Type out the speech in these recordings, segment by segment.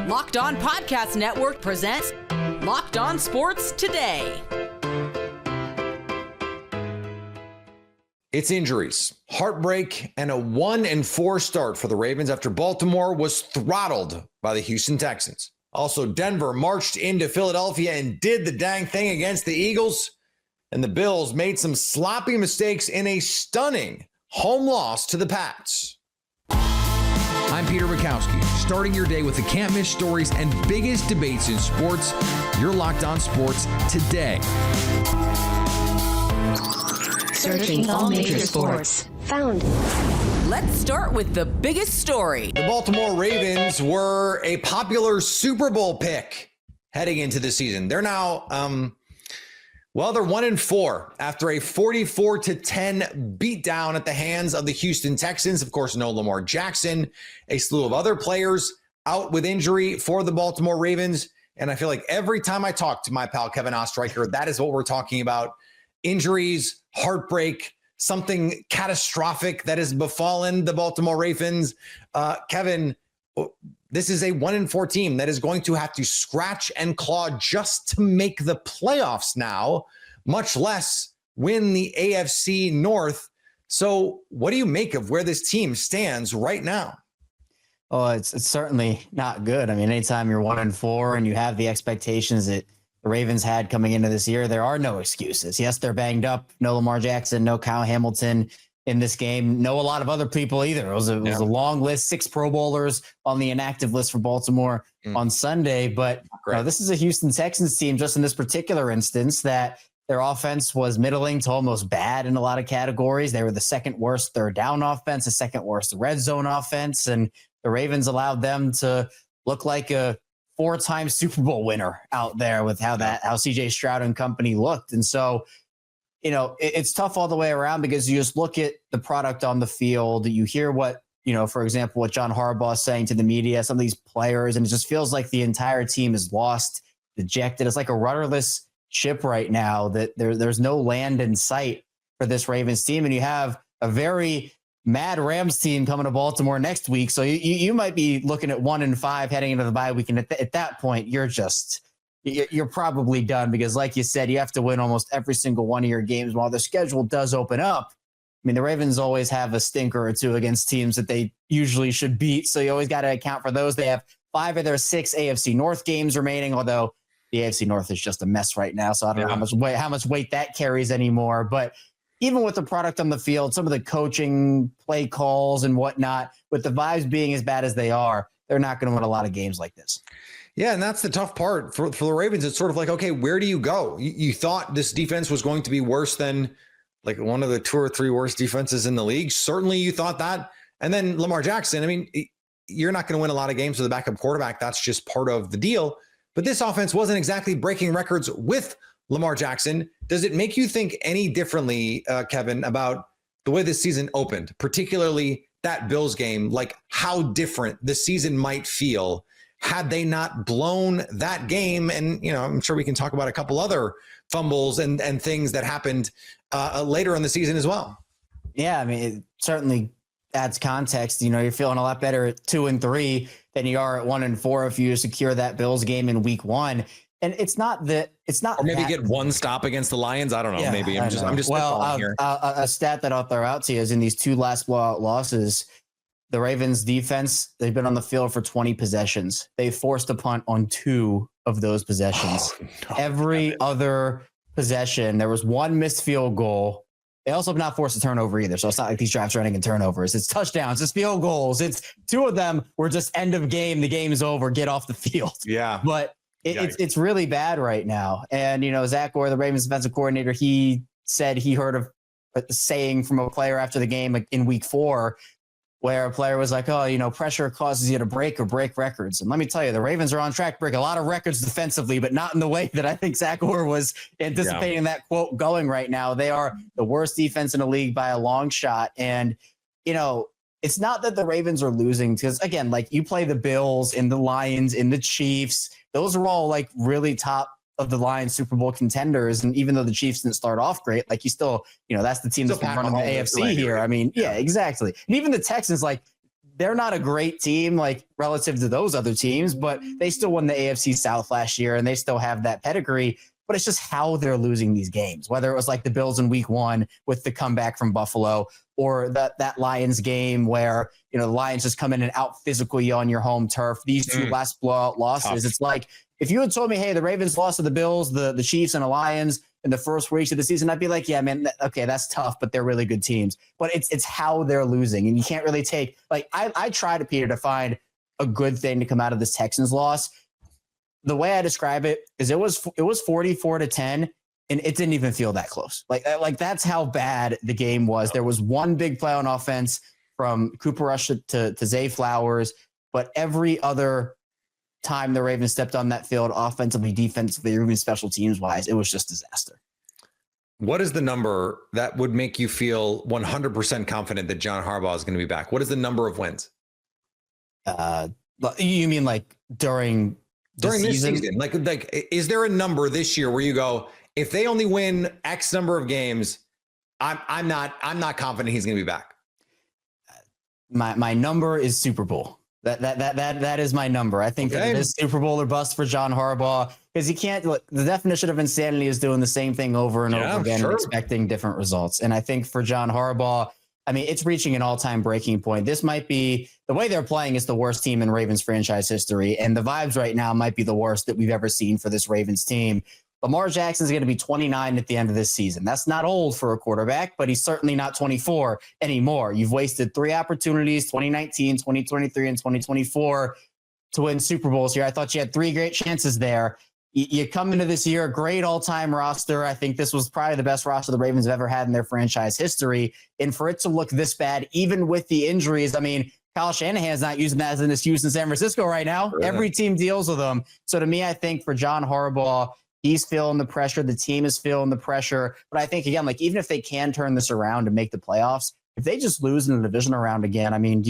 Locked On Podcast Network presents Locked On Sports Today. It's injuries, heartbreak, and a 1-4 start for the Ravens after Baltimore was throttled by the Houston Texans. Also, Denver marched into Philadelphia and did the dang thing against the Eagles. And the Bills made some sloppy mistakes in a stunning home loss to the Pats. I'm Peter Bukowski, starting your day with the can't-miss stories and biggest debates in sports. You're Locked On Sports Today. Searching all major sports. Found. Let's start with the biggest story. The Baltimore Ravens were a popular Super Bowl pick heading into the season. They're now, they're 1-4 after a 44-10 beatdown at the hands of the Houston Texans. Of course, no Lamar Jackson, a slew of other players out with injury for the Baltimore Ravens. And I feel like every time I talk to my pal Kevin Ostreicher, that is what we're talking about. Injuries, heartbreak, something catastrophic that has befallen the Baltimore Ravens. Kevin, this is a 1-4 team that is going to have to scratch and claw just to make the playoffs now, much less win the AFC North. So what do you make of where this team stands right now? Oh, it's certainly not good. I mean, anytime you're 1-4 and you have the expectations that the Ravens had coming into this year, there are no excuses. Yes, they're banged up. No Lamar Jackson, no Kyle Hamilton in this game. No, a lot of other people either. It was a long list, 6 Pro Bowlers on the inactive list for Baltimore on Sunday. But this is a Houston Texans team, just in this particular instance, that their offense was middling to almost bad in a lot of categories. They were the second worst third down offense, the second worst red zone offense. And the Ravens allowed them to look like a 4-time Super Bowl winner out there with how CJ Stroud and company looked. And so, it's tough all the way around because you just look at the product on the field. You hear what, for example, what John Harbaugh is saying to the media, some of these players, and it just feels like the entire team is lost, dejected. It's like a rudderless ship right now that there's no land in sight for this Ravens team. And you have a very mad Rams team coming to Baltimore next week. So you might be looking at 1-5 heading into the bye week. And at that point, you're probably done because, like you said, you have to win almost every single one of your games while the schedule does open up. I mean, the Ravens always have a stinker or two against teams that they usually should beat. So you always got to account for those. They have 5 of their 6 AFC North games remaining, although the AFC North is just a mess right now. So I don't know how much weight that carries anymore. But even with the product on the field, some of the coaching, play calls and whatnot, with the vibes being as bad as they are, they're not going to win a lot of games like this. Yeah, and that's the tough part for the Ravens. It's sort of like, okay, where do you go? You thought this defense was going to be worse than like one of the 2 or 3 worst defenses in the league. Certainly you thought that. And then Lamar Jackson, I mean, you're not going to win a lot of games with a backup quarterback. That's just part of the deal. But this offense wasn't exactly breaking records with Lamar Jackson. Does it make you think any differently, Kevin, about the way this season opened, particularly that Bills game, like how different the season might feel had they not blown that game? And, I'm sure we can talk about a couple other fumbles and things that happened later in the season as well. Yeah, I mean, it certainly adds context. You're feeling a lot better at 2-3 than you are at 1-4 if you secure that Bills game in week 1. And or maybe get one stop against the Lions. I don't know. Maybe I'm just here. A stat that I'll throw out to you is in these 2 last blowout losses, the Ravens defense, they've been on the field for 20 possessions. They forced a punt on 2 of those possessions. Every other possession, there was 1 missed field goal. They also have not forced a turnover either. So it's not like these drives running in turnovers. It's touchdowns, it's field goals. It's 2 of them were just end of game. The game's over. Get off the field. Yeah. But it's really bad right now. And, Zach Orr, the Ravens defensive coordinator, he said he heard of a saying from a player after the game in week 4 where a player was like, pressure causes you to break records. And let me tell you, the Ravens are on track to break a lot of records defensively, but not in the way that I think Zach Orr was anticipating that quote going right now. They are the worst defense in the league by a long shot. And, it's not that the Ravens are losing because, again, like you play the Bills and the Lions and the Chiefs. Those are all like really top of the line Super Bowl contenders. And even though the Chiefs didn't start off great, like you still, that's the team that's been running the AFC here. Right? I mean, yeah, exactly. And even the Texans, like they're not a great team, like relative to those other teams, but they still won the AFC South last year and they still have that pedigree. But it's just how they're losing these games, whether it was like the Bills in week 1 with the comeback from Buffalo, or that Lions game where, the Lions just come in and out physical you on your home turf. These two last blowout losses. Tough. It's like, if you had told me, hey, the Ravens lost to the Bills, the Chiefs, and the Lions in the first weeks of the season, I'd be like, yeah, man, okay, that's tough, but they're really good teams. But it's how they're losing, and you can't really take, like, I try to, Peter, to find a good thing to come out of this Texans loss. The way I describe it is it was 44-10, and it didn't even feel that close. Like that's how bad the game was. There was one big play on offense from Cooper Rush to Zay Flowers, but every other time the Ravens stepped on that field, offensively, defensively, or even special teams wise, it was just disaster. What is the number that would make you feel 100% confident that John Harbaugh is going to be back? What is the number of wins? You mean like during this season? Like, is there a number this year where you go, if they only win X number of games, I'm not confident he's going to be back? My number is Super Bowl. That is my number. I think that it is Super Bowl or bust for John Harbaugh, because you can't. Look, the definition of insanity is doing the same thing over and over again and expecting different results. And I think for John Harbaugh, I mean, it's reaching an all-time breaking point. This might be, the way they're playing is the worst team in Ravens franchise history. And the vibes right now might be the worst that we've ever seen for this Ravens team. Lamar Jackson is going to be 29 at the end of this season. That's not old for a quarterback, but he's certainly not 24 anymore. You've wasted 3 opportunities, 2019, 2023, and 2024 to win Super Bowls here. I thought you had 3 great chances there. You come into this year, great all-time roster. I think this was probably the best roster the Ravens have ever had in their franchise history. And for it to look this bad, even with the injuries, I mean, Kyle Shanahan's not using that as in this Houston, San Francisco right now. Really? Every team deals with them. So to me, I think for John Harbaugh, he's feeling the pressure. The team is feeling the pressure. But I think, again, like, even if they can turn this around and make the playoffs, if they just lose in the divisional round again, I mean,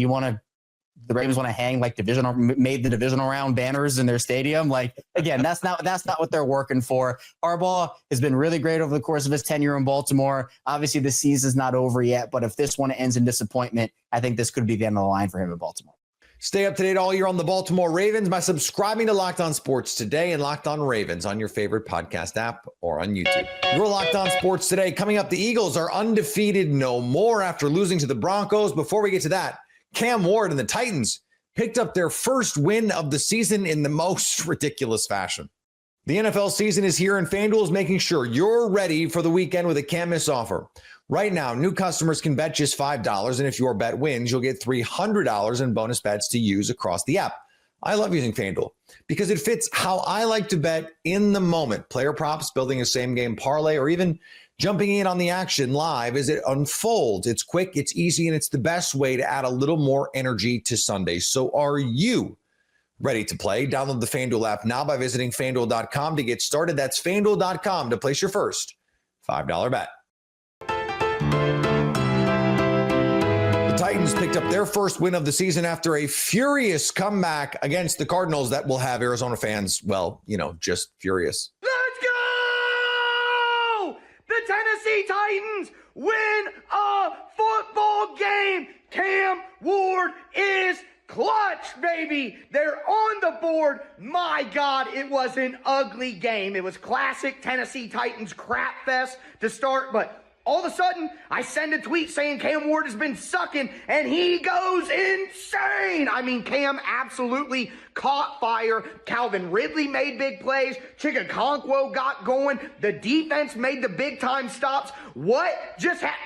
the Ravens want to hang like made the divisional round banners in their stadium? Like, again, that's not what they're working for. Harbaugh has been really great over the course of his tenure in Baltimore. Obviously, the season's not over yet, but if this one ends in disappointment, I think this could be the end of the line for him in Baltimore. Stay up to date all year on the Baltimore Ravens by subscribing to Locked On Sports Today and Locked On Ravens on your favorite podcast app or on YouTube. You're Locked On Sports Today. Coming up, the Eagles are undefeated no more after losing to the Broncos. Before we get to that, Cam Ward and the Titans picked up their first win of the season in the most ridiculous fashion. The NFL season is here, and FanDuel is making sure you're ready for the weekend with a can't-miss offer. Right now, new customers can bet just $5, and if your bet wins, you'll get $300 in bonus bets to use across the app. I love using FanDuel because it fits how I like to bet in the moment. Player props, building a same-game parlay, or even jumping in on the action live as it unfolds. It's quick, it's easy, and it's the best way to add a little more energy to Sunday. So are you ready to play? Download the FanDuel app now by visiting FanDuel.com to get started. That's FanDuel.com to place your first $5 bet. The Titans picked up their first win of the season after a furious comeback against the Cardinals that will have Arizona fans, well, just furious. Let's go! The Tennessee Titans win a football game. Cam Ward is clutch, baby. They're on the board. My God, it was an ugly game. It was classic Tennessee Titans crap fest to start, but all of a sudden, I send a tweet saying Cam Ward has been sucking, and he goes insane. I mean, Cam absolutely caught fire. Calvin Ridley made big plays. Chikakonkwo got going. The defense made the big-time stops. What just happened?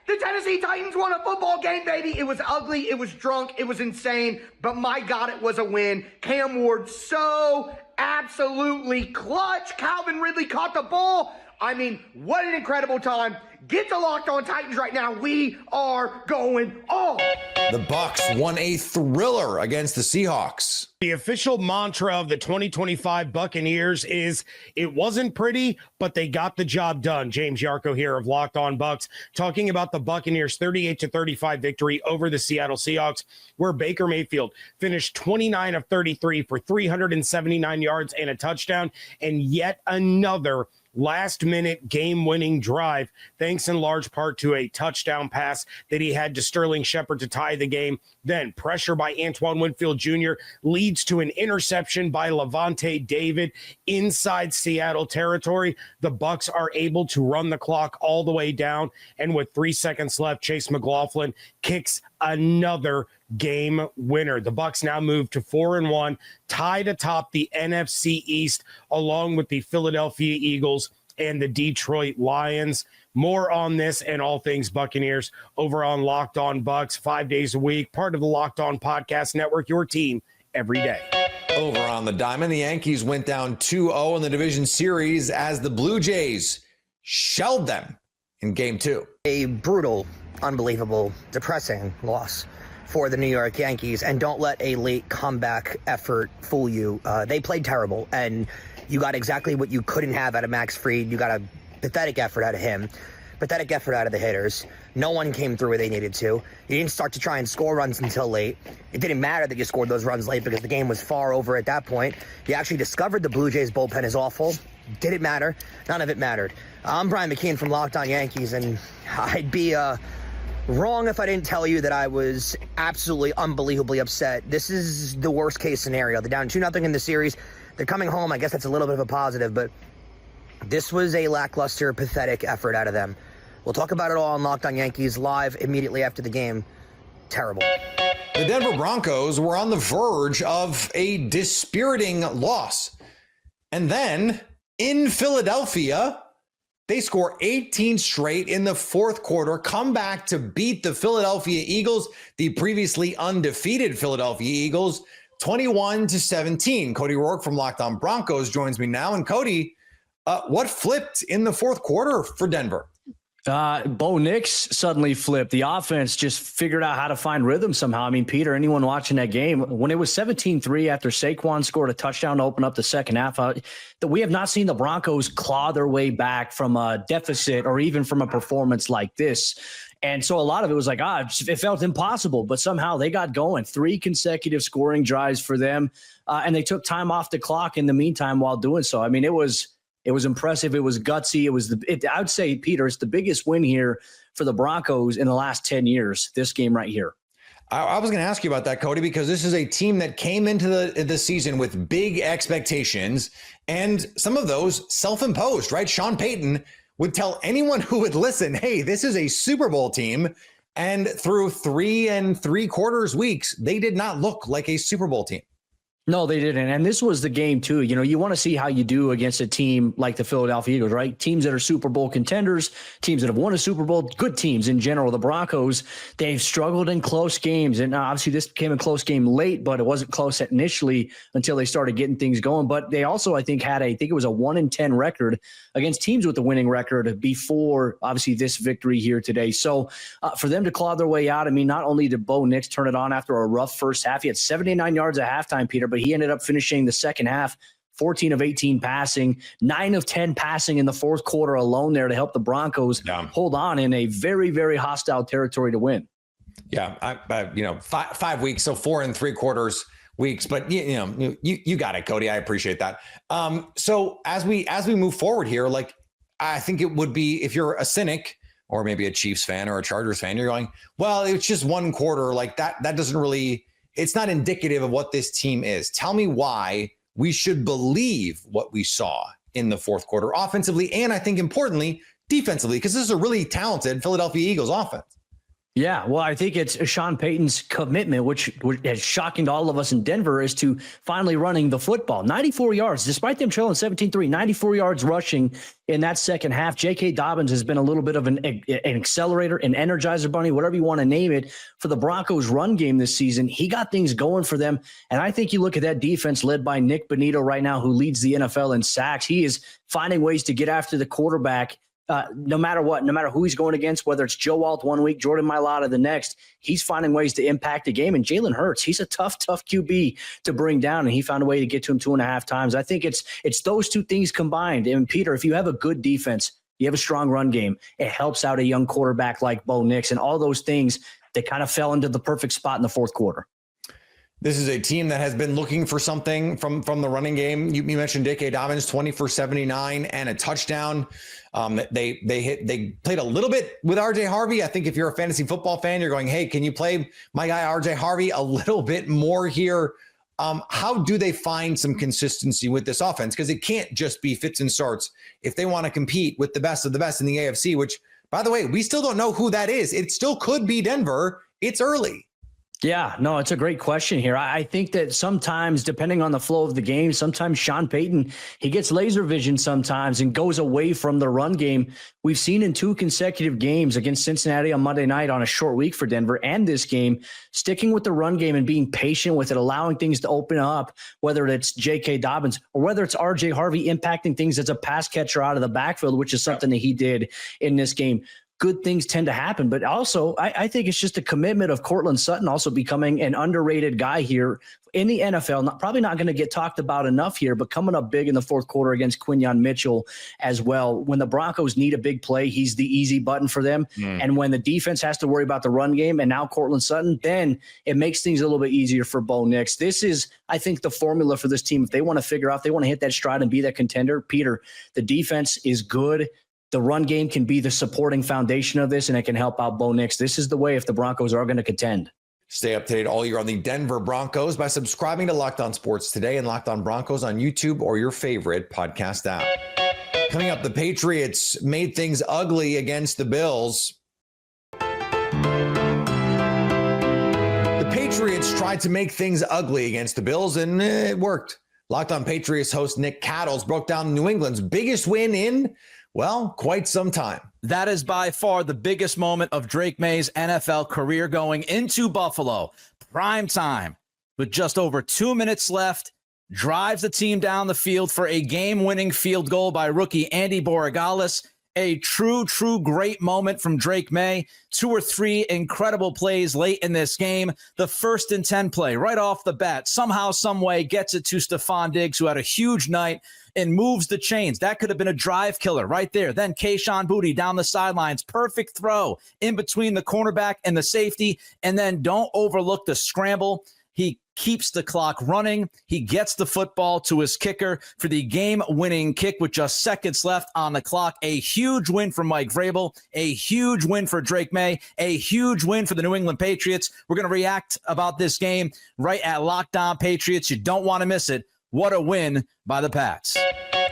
The Tennessee Titans won a football game, baby. It was ugly. It was drunk. It was insane. But my God, it was a win. Cam Ward so absolutely clutch. Calvin Ridley caught the ball. I mean, what an incredible time. Get to Locked On Titans right now. We are going off. The Bucs won a thriller against the Seahawks. The official mantra of the 2025 Buccaneers is, it wasn't pretty, but they got the job done. James Yarko here of Locked On Bucs, talking about the Buccaneers' 38-35 victory over the Seattle Seahawks, where Baker Mayfield finished 29 of 33 for 379 yards and a touchdown, and yet another last-minute game-winning drive, thanks in large part to a touchdown pass that he had to Sterling Shepard to tie the game. Then pressure by Antoine Winfield Jr. leads to an interception by Levante David inside Seattle territory. The Bucs are able to run the clock all the way down, and with 3 seconds left, Chase McLaughlin kicks another game winner. The Bucs now move to 4-1, tied atop the NFC East, along with the Philadelphia Eagles and the Detroit Lions. More on this and all things Buccaneers over on Locked On Bucs, 5 days a week, part of the Locked On Podcast Network, your team every day. Over on the diamond, the Yankees went down 2-0 in the division series as the Blue Jays shelled them in game 2. A brutal, unbelievable, depressing loss for the New York Yankees, and don't let a late comeback effort fool you. They played terrible, and you got exactly what you couldn't have out of Max Fried. You got a pathetic effort out of him, pathetic effort out of the hitters. No one came through where they needed to. You didn't start to try and score runs until late. It didn't matter that you scored those runs late because the game was far over at that point. You actually discovered the Blue Jays bullpen is awful. Did it matter? None of it mattered. I'm Brian McKeon from Locked On Yankees, and I'd be wrong if I didn't tell you that I was absolutely unbelievably upset. This is the worst case scenario. They're down 2-0 in the series. They're coming home. I guess that's a little bit of a positive, but this was a lackluster, pathetic effort out of them. We'll talk about it all on Locked On Yankees live immediately after the game. Terrible. The Denver Broncos were on the verge of a dispiriting loss. And then in Philadelphia, they score 18 straight in the fourth quarter, come back to beat the Philadelphia Eagles, the previously undefeated Philadelphia Eagles, 21-17. Cody Rourke from Locked On Broncos joins me now. And Cody, what flipped in the fourth quarter for Denver? Bo Nix suddenly flipped. The offense just figured out how to find rhythm somehow. I mean, Peter, anyone watching that game, when it was 17-3 after Saquon scored a touchdown to open up the second half, that we have not seen the Broncos claw their way back from a deficit or even from a performance like this. And so a lot of it was like, it felt impossible, but somehow they got going. 3 consecutive scoring drives for them, and they took time off the clock in the meantime while doing so. I mean, it was impressive. It was gutsy. I would say, Peter, it's the biggest win here for the Broncos in the last 10 years, this game right here. I was going to ask you about that, Cody, because this is a team that came into the season with big expectations, and some of those self-imposed, right? Sean Payton would tell anyone who would listen, hey, this is a Super Bowl team. And through 3 3/4 weeks, they did not look like a Super Bowl team. No, they didn't. And this was the game, too. You know, you want to see how you do against a team like the Philadelphia Eagles, right? Teams that are Super Bowl contenders, teams that have won a Super Bowl, good teams in general. The Broncos, they've struggled in close games. And obviously this became a close game late, but it wasn't close initially until they started getting things going. But they also, I think it was a 1-10 record against teams with a winning record before, obviously, this victory here today. So for them to claw their way out, I mean, not only did Bo Nix turn it on after a rough first half, he had 79 yards at halftime, Peter, but he ended up finishing the second half 14 of 18 passing, 9 of 10 passing in the fourth quarter alone there to help the Broncos hold on in a very, very hostile territory to win. Yeah, 5 weeks, so 4 3/4 weeks, but you got it, Cody. I appreciate that. So as we move forward here, like I think it would be, if you're a cynic or maybe a Chiefs fan or a Chargers fan, you're going, well, it's just one quarter, like that doesn't really. It's not indicative of what this team is. Tell me why we should believe what we saw in the fourth quarter offensively, and I think importantly, defensively, because this is a really talented Philadelphia Eagles offense. Yeah, well, I think it's Sean Payton's commitment, which is shocking to all of us in Denver, is to finally running the football. 94 yards, despite them trailing 17-3, 94 yards rushing in that second half. J.K. Dobbins has been a little bit of an accelerator, an energizer bunny, whatever you want to name it, for the Broncos run game this season. He got things going for them. And I think you look at that defense led by Nick Bonito right now, who leads the NFL in sacks. He is finding ways to get after the quarterback. No matter what, no matter who he's going against, whether it's Joe Alt one week, Jordan Mailata the next, he's finding ways to impact the game. And Jalen Hurts, he's a tough QB to bring down, and he found a way to get to him 2.5 times. I think it's those two things combined. And Peter, if you have a good defense, you have a strong run game, it helps out a young quarterback like Bo Nix, and all those things, they kind of fell into the perfect spot in the fourth quarter. This is a team that has been looking for something from the running game. You mentioned J.K. Dobbins, 20 for 79 and a touchdown. They played a little bit with RJ Harvey. I think if you're a fantasy football fan, you're going, hey, can you play my guy RJ Harvey a little bit more here? How do they find some consistency with this offense? Because it can't just be fits and starts if they want to compete with the best of the best in the AFC, which, by the way, we still don't know who that is. It still could be Denver. It's early. Yeah, no, it's a great question here. I think that sometimes, depending on the flow of the game, sometimes Sean Payton, he gets laser vision sometimes and goes away from the run game. We've seen in 2 consecutive games against Cincinnati on Monday night on a short week for Denver, and this game, sticking with the run game and being patient with it, allowing things to open up, whether it's J.K. Dobbins or whether it's R.J. Harvey impacting things as a pass catcher out of the backfield, which is something that he did in this game. Good things tend to happen. But also, I think it's just a commitment of Courtland Sutton also becoming an underrated guy here in the NFL. Probably not going to get talked about enough here, but coming up big in the fourth quarter against Quinyon Mitchell as well. When the Broncos need a big play, he's the easy button for them. And when the defense has to worry about the run game and now Courtland Sutton, then it makes things a little bit easier for Bo Nix. This is, I think, the formula for this team. If they want to figure out, they want to hit that stride and be that contender. Peter, the defense is good. The run game can be the supporting foundation of this, and it can help out Bo Nix. This is the way if the Broncos are going to contend. Stay up to date all year on the Denver Broncos by subscribing to Locked On Sports Today and Locked On Broncos on YouTube or your favorite podcast app. Coming up, the Patriots made things ugly against the Bills. The Patriots tried to make things ugly against the Bills, and it worked. Locked On Patriots host Nick Cattles broke down New England's biggest win in, well, quite some time. That is by far the biggest moment of Drake May's NFL career, going into Buffalo. Prime time with just over 2 minutes left. Drives the team down the field for a game-winning field goal by rookie Andy Borregales. A true great moment from Drake May. 2 or 3 incredible plays late in this game. The 1st and 10 play right off the bat, somehow, some way gets it to Stephon Diggs, who had a huge night and moves the chains. That could have been a drive killer right there. Then Kayshon Boutte down the sidelines. Perfect throw in between the cornerback and the safety. And then don't overlook the scramble. He keeps the clock running. He gets the football to his kicker for the game-winning kick with just seconds left on the clock. A huge win for Mike Vrabel, a huge win for Drake May, a huge win for the New England Patriots. We're going to react about this game right at Locked On Patriots. You don't want to miss it. What a win by the Pats.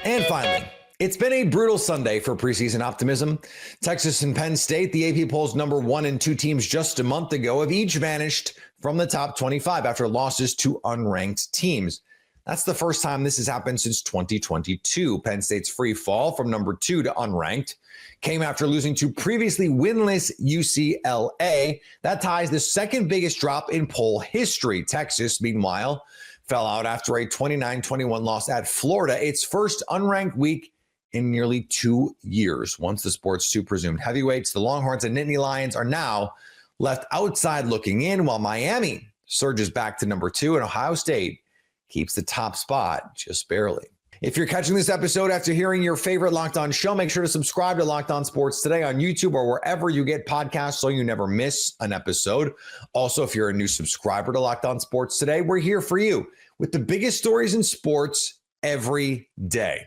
And finally, it's been a brutal Sunday for preseason optimism. Texas and Penn State, the AP polls number 1 and 2 teams just a month ago, have each vanished from the top 25 after losses to unranked teams. That's the first time this has happened since 2022. Penn State's free fall from number 2 to unranked came after losing to previously winless UCLA. That ties the second biggest drop in poll history. Texas, meanwhile, fell out after a 29-21 loss at Florida, its first unranked week in nearly 2 years. Once the sport's 2 presumed heavyweights, the Longhorns and Nittany Lions are now left outside looking in, while Miami surges back to number 2 and Ohio State keeps the top spot just barely. If you're catching this episode after hearing your favorite Locked On show, make sure to subscribe to Locked On Sports Today on YouTube or wherever you get podcasts so you never miss an episode. Also, if you're a new subscriber to Locked On Sports Today, we're here for you with the biggest stories in sports every day.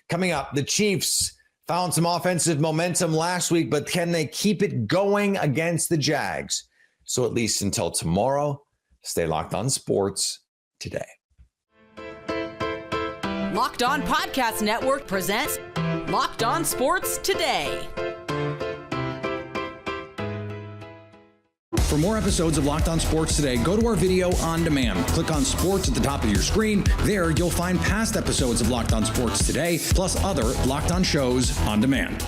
Coming up, the Chiefs found some offensive momentum last week, but can they keep it going against the Jags? So at least until tomorrow, stay locked on sports today. Locked On Podcast Network presents Locked On Sports Today. For more episodes of Locked On Sports Today, go to our video on demand. Click on Sports at the top of your screen. There, you'll find past episodes of Locked On Sports Today, plus other Locked On shows on demand.